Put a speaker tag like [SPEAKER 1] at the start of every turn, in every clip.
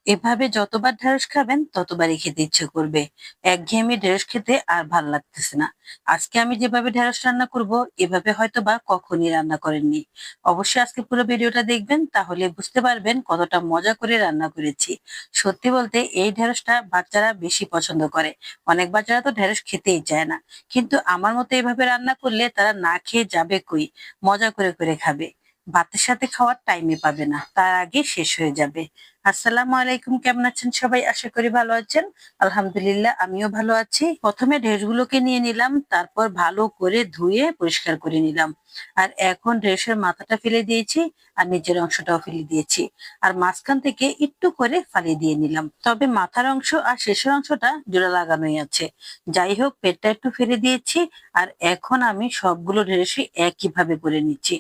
[SPEAKER 1] এভাবে যতবার ঢেঁড়স খাবেন ততবারই খেতে ইচ্ছে করবে। একঘেয়েমি ঢেঁড়স খেতে আর ভাল লাগতেছে না। আজকে আমি যেভাবে ঢেঁড়স রান্না করব এভাবে হয়তোবা কখনই রান্না করেননি। অবশ্যই আজকে পুরো ভিডিওটা দেখবেন, তাহলে বুঝতে পারবেন কতটা মজা করে রান্না করেছি। সত্যি বলতে এই ঢেঁড়সটা বাচ্চারা বেশি পছন্দ করে। অনেক বাচ্চারা তো ঢেঁড়স খেতেই চায় না, কিন্তু আমার মতো এভাবে রান্না করলে তারা না খেয়ে যাবে কই, মজা করে করে খাবে। ভাতের সাথে খাওয়ার টাইমে পাবে না, তার আগে শেষ হয়ে যাবে। আসসালামু আলাইকুম, কেমন আছেন সবাই? আশা করি ভালো আছেন। আলহামদুলিল্লাহ, আমিও ভালো আছি। প্রথমে ঢেঁড়সগুলোকে নিয়ে নিলাম, তারপর ভালো করে ধুয়ে পরিষ্কার করে নিলাম। আর এখন ঢেঁড়সের মাথাটা ফেলে দিয়েছি, আর নিচের অংশটাও ফেলে দিয়েছি। আর মাঝখান থেকে একটু করে ফালি দিয়ে নিলাম, তবে মাথার অংশ আর শেষের অংশটা জোড়া লাগানোই আছে। যাই হোক, পেটটা একটু ফেলে দিয়েছি। আর এখন আমি সবগুলো ঢেঁড়সই একইভাবে করে নিচ্ছি।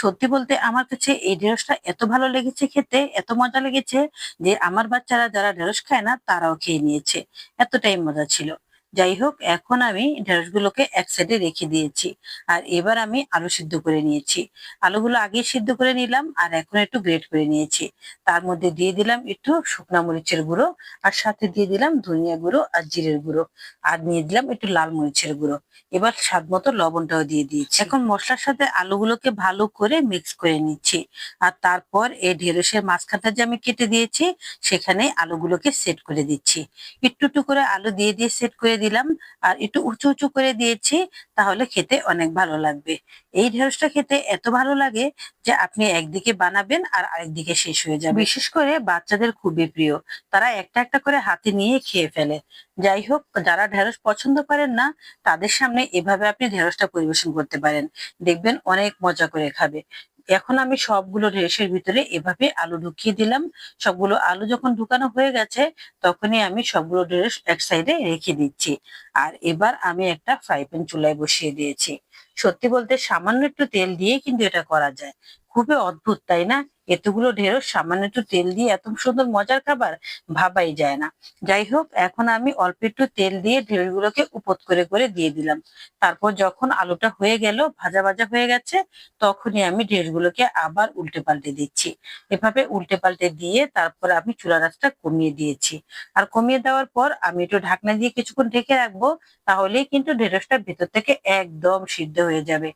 [SPEAKER 1] সত্যি বলতে আমার কাছে এই ঢেঁড়সটা এত ভালো লেগেছে খেতে, এত মজা লেগেছে যে আমার বাচ্চারা যারা ঢেঁড়স খায় না তারাও খেয়ে নিয়েছে। এতটাই মজা ছিল। যাই হোক, এখন আমি ঢেঁড়সগুলোকে এক সাইডে রেখে দিয়েছি। আর এবার আমি আলু সিদ্ধ করে নিয়েছি। আলুগুলো আগে সিদ্ধ করে নিলাম, আর এখন একটু গ্রেট করে নিয়েছি। তার মধ্যে দিয়ে দিলাম একটু শুকনা মরিচের গুঁড়ো, আর সাথে দিয়ে দিলাম ধনিয়া গুঁড়ো আর জিরের গুঁড়ো, আর নিয়ে দিলাম একটু লাল মরিচের গুঁড়ো। এবার স্বাদ মতো লবণটাও দিয়ে দিয়েছি। এখন মশলার সাথে আলুগুলোকে ভালো করে মিক্স করে নিচ্ছি। আর তারপর এই ঢেঁড়সের মাঝখানটা যে আমি কেটে দিয়েছি সেখানে আলুগুলোকে সেট করে দিচ্ছি। একটু একটু করে আলু দিয়ে দিয়ে সেট করে দিলাম। আর একটু উঁচু উঁচু করে দিয়েছি, তাহলে খেতে অনেক ভালো লাগবে। এই ঢেঁড়সটা খেতে এত ভালো লাগে যে আপনি একদিকে বানাবেন আর আরেকদিকে শেষ হয়ে যাবে। বিশেষ করে বাচ্চাদের খুবই প্রিয়, তারা একটা একটা করে হাতে নিয়ে খেয়ে ফেলে। যাই হোক, যারা ঢেঁড়স পছন্দ করেন না তাদের সামনে এভাবে আপনি ঢেঁড়সটা পরিবেশন করতে পারেন, দেখবেন অনেক মজা করে খাবে। এখন আমি সবগুলো ঢেঁড়সের ভিতরে এভাবে আলু ঢুকিয়ে দিলাম। সবগুলো আলু যখন ঢুকানো হয়ে গেছে তখনই আমি সবগুলো ঢেঁড়স এক সাইডে রেখে দিচ্ছি। আর এবার আমি একটা ফ্রাই প্যান চুলায় বসিয়ে দিয়েছি। সত্যি বলতে সামান্য একটু তেল দিয়ে কিন্তু এটা করা যায়। খুবই অদ্ভুত, তাই না? এতগুলো ঢেঁড়স সামান্য একটু তেল দিয়ে এত সুন্দর মজার খাবার ভাবাই যায় না। যাই হোক, এখন আমি অল্প একটু তেল দিয়ে ঢেঁড়সগুলোকে উপর করে করে দিয়ে দিলাম। তারপর যখন আলুটা হয়ে গেল, ভাজা ভাজা হয়ে গেছে, তখনই আমি ঢেঁড়সগুলোকে আবার উল্টে পাল্টে দিচ্ছি। এভাবে উল্টে পাল্টে দিয়ে তারপর আমি চুলার আঁচটা কমিয়ে দিয়েছি। আর কমিয়ে দেওয়ার পর আমি একটু ঢাকনা দিয়ে কিছুক্ষণ ঢেকে রাখবো, তাহলেই কিন্তু ঢেঁড়সটা ভেতর থেকে একদম সিদ্ধ হয়ে যাবে।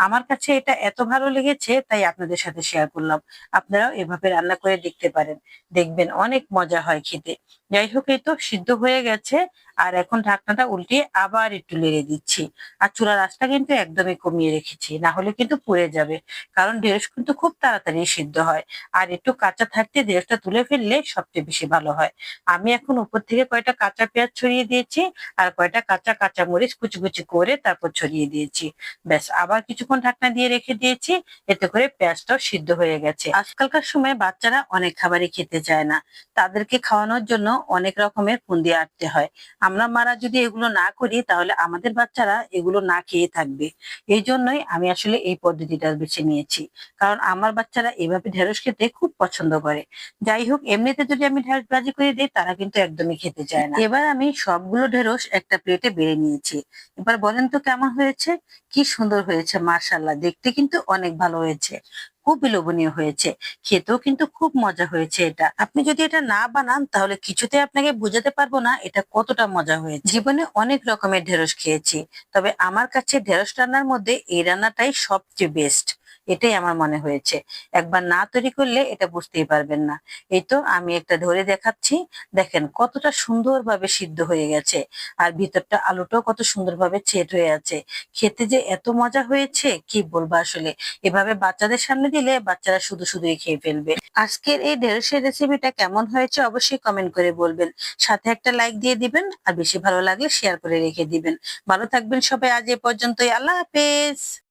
[SPEAKER 1] আমার কাছে এটা এত ভালো লেগেছে তাই আপনাদের সাথে শেয়ার করলাম। আপনারাও এভাবে রান্না করে দেখতে পারেন, দেখবেন অনেক মজা হয় খেতে। যাই হোক, এই তো সিদ্ধ হয়ে গেছে। আর এখন ঢাকনাটা উল্টিয়ে আবার একটু নেড়ে দিচ্ছি। আর চুলার আঁচটা কিন্তু একদমই কমিয়ে রেখেছি, না হলে কিন্তু পুড়ে যাবে। কারণ ঢেঁড়স কিন্তু খুব তাড়াতাড়ি সিদ্ধ হয়। আর একটু কাঁচা থাকতে ঢেঁড়সটা তুলে ফেললে সবচেয়ে বেশি ভালো হয়। আমি এখন উপর থেকে কয়টা কাঁচা পেঁয়াজ ছড়িয়ে দিয়েছি, আর কয়টা কাঁচা কাঁচা মরিচ কুচি কুচি করে তারপর ছড়িয়ে দিয়েছি। ব্যাস, আবার কিছুক্ষণ ঢাকনা দিয়ে রেখে দিয়েছি। এতে করে পেঁয়াজটাও সিদ্ধ হয়ে গেছে। আজকালকার সময় বাচ্চারা অনেক খাবারই খেতে চায় না, তাদেরকে খাওয়ানোর জন্য অনেক রকমের ফন্দি আঁটতে হয়। আমরা মারা যদি এগুলো না করি তাহলে আমাদের বাচ্চারা এগুলো না খেয়ে থাকবে। এই জন্যই আমি আসলে এই পদ্ধতিটা বেছে নিয়েছি, কারণ আমার বাচ্চারা এভাবে ঢেঁড়স খেতে খুব পছন্দ করে। যাই হোক, এমনিতে যদি আমি ঢেঁড়স ভাজি করে দিই তারা কিন্তু একদমই খেতে চায় না। এবার আমি সবগুলো ঢেঁড়স একটা প্লেটে বেড়ে নিয়েছি। এবার বলেন তো কেমন হয়েছে? কি সুন্দর হয়েছে, মাশাআল্লাহ, দেখতে কিন্তু অনেক ভালো হয়েছে। খুব লোভনীয় হয়েছে, খেতেও কিন্তু খুব মজা হয়েছে। এটা আপনি যদি এটা না বানান তাহলে কিছুতে আপনাকে বোঝাতে পারবো না এটা কতটা মজা হয়েছে। জীবনে অনেক রকমের ঢেঁড়স খেয়েছি, তবে আমার কাছে ঢেঁড়স রান্নার মধ্যে এই রান্নাটাই সবচেয়ে বেস্ট। এটাই আমার মনে হয়েছে। একবার না তৈরি করলে এটা বুঝতেই পারবেন না। এই তো আমি একটা ধরে দেখাচ্ছি। দেখেন কতটা সুন্দরভাবে সিদ্ধ হয়ে গেছে। আর ভিতরটা আলুটাও কত সুন্দরভাবে ছেদ হয়ে আছে। খেতে যে এত মজা হয়েছে কি বলবো আসলে। এভাবে বাচ্চাদের সামনে দিলে বাচ্চারা শুধু শুধুই খেয়ে ফেলবে। আজকের এই ঢেঁড়সের রেসিপিটা কেমন হয়েছে অবশ্যই কমেন্ট করে বলবেন। সাথে একটা লাইক দিয়ে দিবেন, আর বেশি ভালো লাগলে শেয়ার করে রেখে দিবেন। ভালো থাকবেন সবাই, আজ এ পর্যন্তই। আল্লাহ হাফেজ।